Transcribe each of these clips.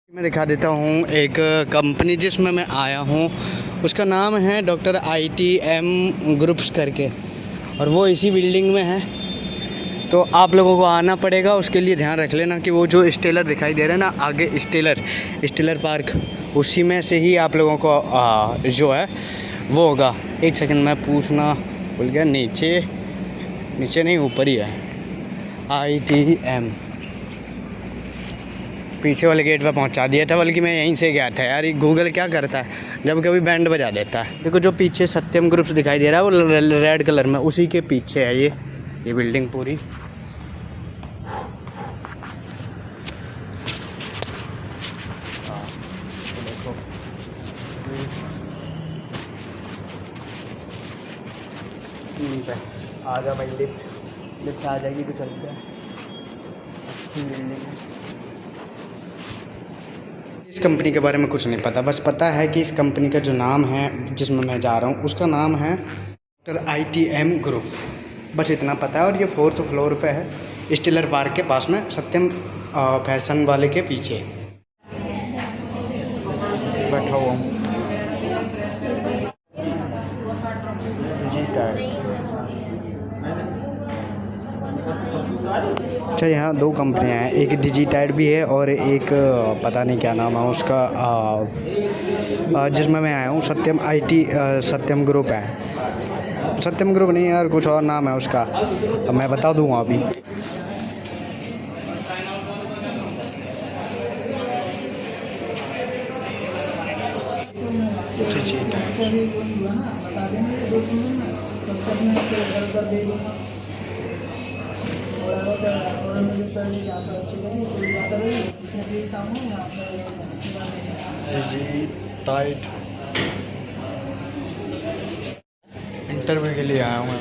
मैं दिखा देता हूँ एक कंपनी जिसमें मैं आया हूँ, उसका नाम है डॉक्टर ITM ग्रुप्स करके, और वो इसी बिल्डिंग में है। तो आप लोगों को आना पड़ेगा। उसके लिए ध्यान रख लेना कि वो जो स्टेलर दिखाई दे रहा है ना आगे, स्टेलर पार्क, उसी में से ही आप लोगों को जो है वो होगा। एक सेकंड मैं पूछना भूल गया, नीचे नहीं ऊपर ही है ITM। पीछे वाले गेट पर पहुंचा दिया था, बल्कि मैं यहीं से गया था। यार ये गूगल क्या करता है, जब कभी बैंड बजा देता है। देखो जो पीछे सत्यम ग्रुप्स दिखाई दे रहा है वो रेड कलर में, उसी के पीछे है ये बिल्डिंग पूरी। आ जा भाई, लिफ्ट आ जाएगी तो चलते हैं। इस कंपनी के बारे में कुछ नहीं पता, बस पता है कि इस कंपनी का जो नाम है जिसमें मैं जा रहा हूँ उसका नाम है डॉक्टर ITM ग्रुप, बस इतना पता है। और ये 4th फ्लोर पे है, स्टेलर पार्क के पास में, सत्यम फैशन वाले के पीछे बैठा हुआ हूँ। अच्छा, यहाँ 2 कंपनियाँ हैं, एक डिजिटाइड भी है और एक पता नहीं क्या नाम है उसका, जिसमें मैं आया हूँ सत्यम ग्रुप है। सत्यम ग्रुप नहीं यार, कुछ और नाम है उसका, अब मैं बता दूँगा अभी। इंटरव्यू के लिए आया हूँ मैं।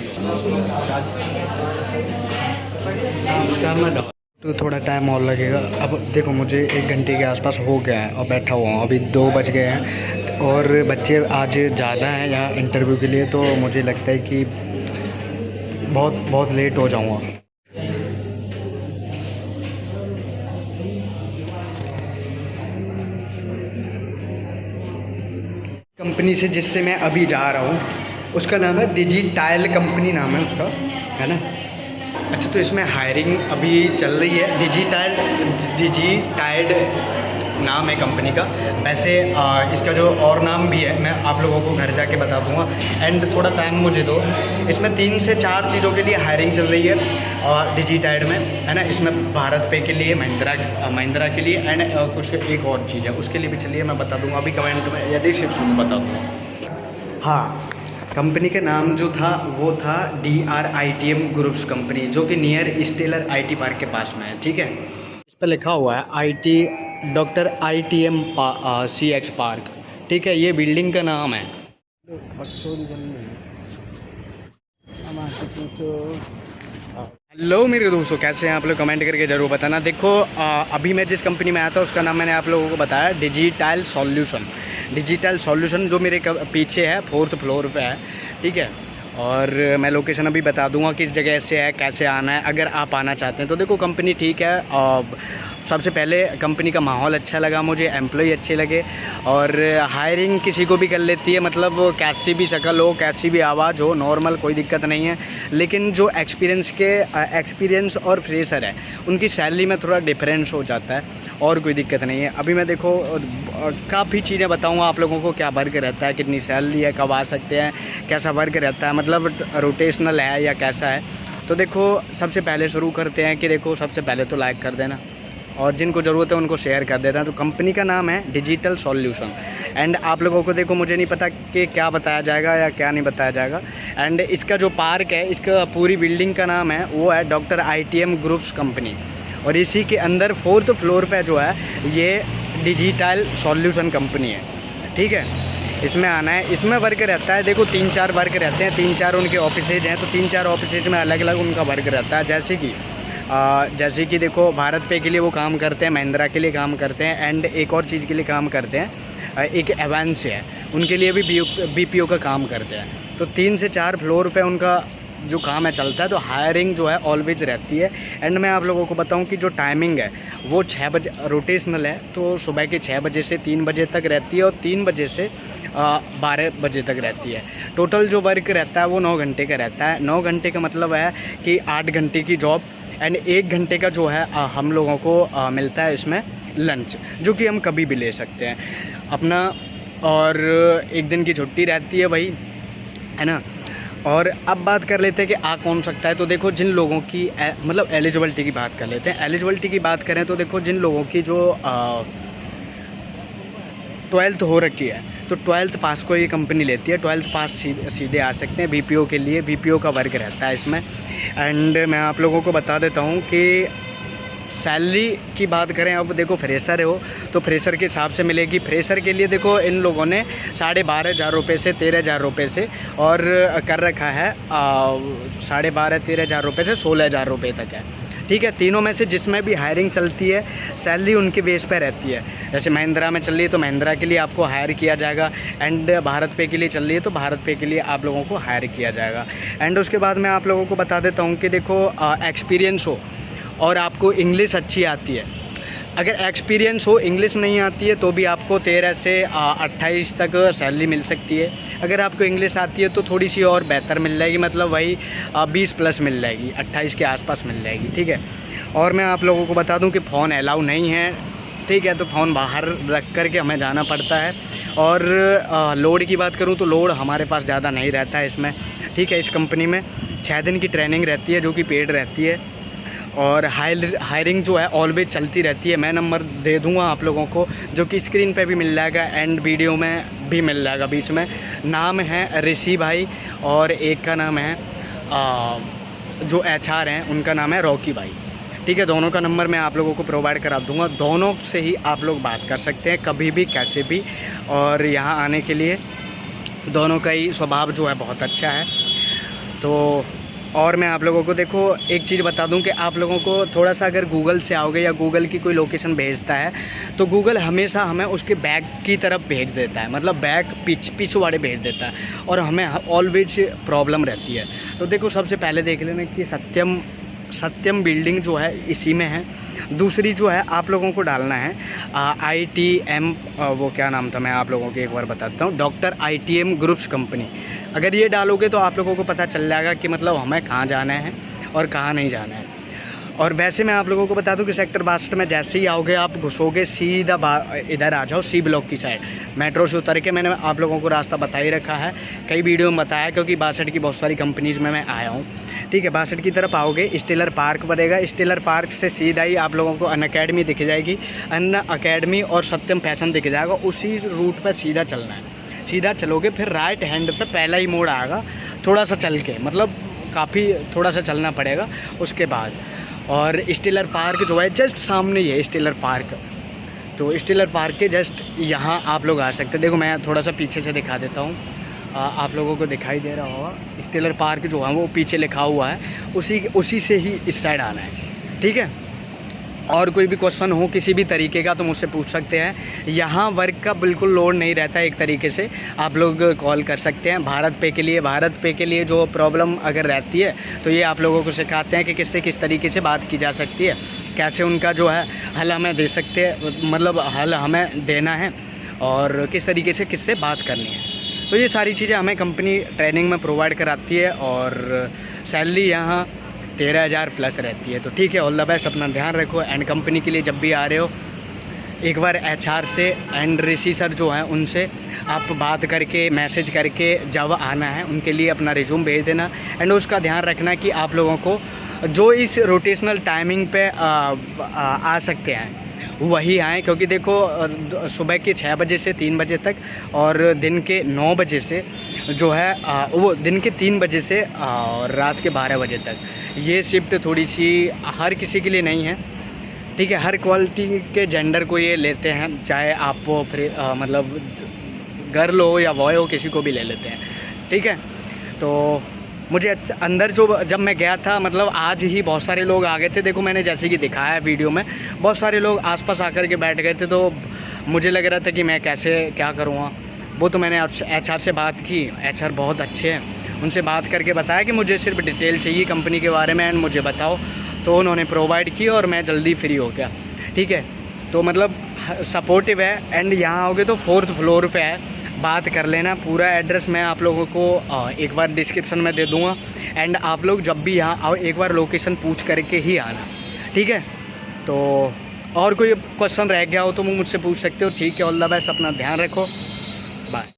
तो थोड़ा टाइम और लगेगा। अब देखो मुझे 1 घंटे के आसपास हो गया है और बैठा हुआ हूँ, अभी 2 बज गए हैं और बच्चे आज ज़्यादा हैं यहाँ इंटरव्यू के लिए, तो मुझे लगता है कि बहुत लेट हो जाऊँगा। कंपनी से जिससे मैं अभी जा रहा हूँ उसका नाम है डिजिटाइल कंपनी, नाम है उसका, है ना। अच्छा, तो इसमें हायरिंग अभी चल रही है। डिजिटाइड नाम है कंपनी का। वैसे इसका जो और नाम भी है मैं आप लोगों को घर जाके बता दूंगा। एंड थोड़ा टाइम मुझे दो। इसमें 3 से 4 चीज़ों के लिए हायरिंग चल रही है और डिजिटाइड में, है ना। इसमें भारत पे के लिए, महिंद्रा के लिए, एंड कुछ एक और चीज़ है उसके लिए भी चलिए मैं बता दूंगा अभी कमेंट में या डिस्क्रिप्शन में बता दूँगा। हाँ, कंपनी का नाम जो था वो था DRITM ग्रुप्स कंपनी, जो कि नियर स्टेलर IT पार्क के पास में है, ठीक है। इस पर लिखा हुआ है डॉक्टर ITM CX पार्क, ठीक है। ये बिल्डिंग का नाम है। हेलो मेरे दोस्तों, कैसे हैं आप लोग, कमेंट करके ज़रूर बताना। देखो अभी मैं जिस कंपनी में आया था उसका नाम मैंने आप लोगों को बताया, डिजिटल सॉल्यूशन, जो मेरे पीछे है 4th फ्लोर पे है, ठीक है। और मैं लोकेशन अभी बता दूंगा किस जगह से है, कैसे आना है, अगर आप आना चाहते हैं तो। देखो कंपनी ठीक है, सबसे पहले कंपनी का माहौल अच्छा लगा मुझे, एम्प्लॉय अच्छे लगे, और हायरिंग किसी को भी कर लेती है, मतलब कैसी भी शक्ल हो, कैसी भी आवाज़ हो, नॉर्मल, कोई दिक्कत नहीं है। लेकिन जो एक्सपीरियंस और फ्रेशर है उनकी सैलरी में थोड़ा डिफरेंस हो जाता है, और कोई दिक्कत नहीं है। अभी मैं देखो काफ़ी चीज़ें बताऊंगा आप लोगों को, क्या वर्क रहता है, कितनी सैलरी है, कब आ सकते हैं, कैसा वर्क रहता है, मतलब रोटेशनल है या कैसा है। तो देखो सबसे पहले शुरू करते हैं कि देखो सबसे पहले तो लाइक कर देना और जिनको ज़रूरत है उनको शेयर कर देना। तो कंपनी का नाम है डिजिटल सॉल्यूशन। एंड आप लोगों को देखो मुझे नहीं पता कि क्या बताया जाएगा या क्या नहीं बताया जाएगा। एंड इसका जो पार्क है, इसका पूरी बिल्डिंग का नाम है वो है डॉक्टर ITM ग्रुप्स कंपनी, और इसी के अंदर 4th फ्लोर पे जो है ये डिजिटल सॉल्यूशन कंपनी है, ठीक है। इसमें आना है। इसमें वर्क रहता है, देखो 3-4 वर्क रहते हैं, 3-4 उनके ऑफिसेज हैं, तो 3-4 ऑफिसेज में अलग अलग उनका वर्क रहता है। जैसे कि देखो भारत पे के लिए वो काम करते हैं, महिंद्रा के लिए काम करते हैं, एंड एक और चीज़ के लिए काम करते हैं, एक एवेंस है, उनके लिए भी BPO का काम करते हैं। तो 3 से 4 फ्लोर पे उनका जो काम है चलता है, तो हायरिंग जो है ऑलवेज रहती है। एंड मैं आप लोगों को बताऊं कि जो टाइमिंग है वो 6 बजे रोटेशनल है, तो सुबह के 6 बजे से 3 बजे तक रहती है और 3 बजे से 12 बजे तक रहती है। टोटल जो वर्क रहता है वो 9 घंटे का रहता है। 9 घंटे का मतलब है कि 8 घंटे की जॉब एंड 1 घंटे का जो है हम लोगों को मिलता है इसमें लंच, जो कि हम कभी भी ले सकते हैं अपना। और 1 दिन की छुट्टी रहती है वही, है ना। और अब बात कर लेते हैं कि आ कौन सकता है। तो देखो जिन लोगों की मतलब एलिजिबिलिटी की बात कर लेते हैं। एलिजिबिलिटी की बात करें तो देखो जिन लोगों की जो 12th हो रखी है, तो 12th पास को ये कंपनी लेती है। 12th पास सीधे आ सकते हैं बीपीओ के लिए। बीपीओ का वर्क रहता है इसमें। एंड मैं आप लोगों को बता देता हूँ कि सैलरी की बात करें, अब देखो फ्रेशर हो तो फ्रेशर के हिसाब से मिलेगी। फ्रेशर के लिए देखो इन लोगों ने 12,500 रुपये से 13,000 रुपये से और कर रखा है 12,500 13,000 रुपये से 16,000 रुपये तक है, ठीक है। तीनों में से जिसमें भी हायरिंग चलती है सैलरी उनके बेस पे रहती है। जैसे महिंद्रा में चल रही है तो महिंद्रा के लिए आपको हायर किया जाएगा, एंड भारत पे के लिए चल रही है तो भारत पे के लिए आप लोगों को हायर किया जाएगा। एंड उसके बाद मैं आप लोगों को बता देता हूँ कि देखो एक्सपीरियंस हो और आपको इंग्लिश अच्छी आती है। अगर एक्सपीरियंस हो, इंग्लिश नहीं आती है, तो भी आपको 13 से 28 तक सैलरी मिल सकती है। अगर आपको इंग्लिश आती है तो थोड़ी सी और बेहतर मिल जाएगी, मतलब वही 20 प्लस मिल जाएगी, 28 के आसपास मिल जाएगी, ठीक है। और मैं आप लोगों को बता दूं कि फ़ोन अलाउ नहीं है, ठीक है, तो फ़ोन बाहर रख कर के हमें जाना पड़ता है। और लोड की बात करूँ तो लोड हमारे पास ज़्यादा नहीं रहता है इसमें, ठीक है। इस कंपनी में 6 दिन की ट्रेनिंग रहती है जो कि पेड रहती है। और हायरिंग जो है ऑलवेज चलती रहती है। मैं नंबर दे दूंगा आप लोगों को, जो कि स्क्रीन पे भी मिल जाएगा एंड वीडियो में भी मिल जाएगा बीच में। नाम है ऋषि भाई और एक का नाम है जो HR हैं उनका नाम है रॉकी भाई, ठीक है। दोनों का नंबर मैं आप लोगों को प्रोवाइड करा दूंगा। दोनों से ही आप लोग बात कर सकते हैं कभी भी कैसे भी। और यहाँ आने के लिए दोनों का ही स्वभाव जो है बहुत अच्छा है। तो और मैं आप लोगों को देखो एक चीज़ बता दूं कि आप लोगों को थोड़ा सा अगर गूगल से आओगे या गूगल की कोई लोकेशन भेजता है तो गूगल हमेशा हमें उसके बैक की तरफ भेज देता है, मतलब बैक पिछवाड़े भेज देता है और हमें ऑलवेज प्रॉब्लम रहती है। तो देखो सबसे पहले देख लेना कि सत्यम बिल्डिंग जो है इसी में है। दूसरी जो है आप लोगों को डालना है ITM, वो क्या नाम था मैं आप लोगों को एक बार बताता हूँ, डॉक्टर ITM ग्रुप्स कंपनी। अगर ये डालोगे तो आप लोगों को पता चल जाएगा कि मतलब हमें कहाँ जाना है और कहाँ नहीं जाना है। और वैसे मैं आप लोगों को बता दूं कि सेक्टर 62 में जैसे ही आओगे आप घुसोगे सीधा इधर आ जाओ C ब्लॉक की साइड। मेट्रो से उतर के मैंने आप लोगों को रास्ता बता ही रखा है, कई वीडियो में बताया, क्योंकि 62 की बहुत सारी कंपनीज़ में मैं आया हूँ, ठीक है। 62 की तरफ आओगे स्टेलर पार्क बनेगा, स्टेलर पार्क से सीधा ही आप लोगों को अन अकेडमी दिख जाएगी, अन अकेडमी और सत्यम फैशन दिख जाएगा। उसी रूट पर सीधा चलना है। सीधा चलोगे फिर राइट हैंड पे पहला ही मोड़ आएगा, थोड़ा सा चल के, मतलब काफ़ी थोड़ा सा चलना पड़ेगा उसके बाद। और स्टेलर पार्क जो है जस्ट सामने ही है स्टेलर पार्क। तो स्टेलर पार्क के जस्ट यहाँ आप लोग आ सकते हैं। देखो मैं थोड़ा सा पीछे से दिखा देता हूँ, आप लोगों को दिखाई दे रहा होगा स्टेलर पार्क जो है वो पीछे लिखा हुआ है, उसी से ही इस साइड आना है, ठीक है। और कोई भी क्वेश्चन हो किसी भी तरीके का तो मुझसे पूछ सकते हैं। यहाँ वर्क का बिल्कुल लोड नहीं रहता है, एक तरीके से आप लोग कॉल कर सकते हैं। भारत पे के लिए जो प्रॉब्लम अगर रहती है तो ये आप लोगों को सिखाते हैं कि किससे किस तरीके से बात की जा सकती है, कैसे उनका जो है हल हमें दे सकते हैं, मतलब हल हमें देना है और किस तरीके से किससे बात करनी है। तो ये सारी चीज़ें हमें कंपनी ट्रेनिंग में प्रोवाइड कराती है और सैलरी यहाँ 13,000 प्लस रहती है। तो ठीक है, ऑल द बेस्ट, अपना ध्यान रखो। एंड कंपनी के लिए जब भी आ रहे हो एक बार HR से एंड ऋषि सर जो हैं उनसे आप बात करके मैसेज करके जब आना है उनके लिए अपना रिज्यूम भेज देना। एंड उसका ध्यान रखना कि आप लोगों को जो इस रोटेशनल टाइमिंग पे आ सकते हैं वही आएँ, क्योंकि देखो सुबह के 6 बजे से 3 बजे तक और दिन के 9 बजे से जो है वो दिन के 3 बजे से और रात के 12 बजे तक, ये शिफ्ट थोड़ी सी हर किसी के लिए नहीं है, ठीक है। हर क्वालिटी के जेंडर को ये लेते हैं, चाहे आप मतलब गर्ल हो या बॉय हो, किसी को भी ले लेते हैं, ठीक है। तो मुझे अंदर जब मैं गया था, मतलब आज ही बहुत सारे लोग आ गए थे। देखो मैंने जैसे कि दिखाया वीडियो में, बहुत सारे लोग आसपास आकर के बैठ गए थे, तो मुझे लग रहा था कि मैं कैसे क्या करूँगा। वो तो मैंने HR से बात की, HR बहुत अच्छे हैं, उनसे बात करके बताया कि मुझे सिर्फ डिटेल चाहिए कंपनी के बारे में एंड मुझे बताओ, तो उन्होंने प्रोवाइड की और मैं जल्दी फ्री हो गया। ठीक है, तो मतलब सपोर्टिव है। एंड यहाँ आओगे तो 4th फ्लोर पे है, बात कर लेना। पूरा एड्रेस मैं आप लोगों को एक बार डिस्क्रिप्शन में दे दूँगा। एंड आप लोग जब भी यहाँ आओ एक बार लोकेशन पूछ करके ही आना, ठीक है। तो और कोई क्वेश्चन रह गया हो तो मुझसे पूछ सकते हो। ठीक है, ऑल द बेस्ट, अपना ध्यान रखो, बाय।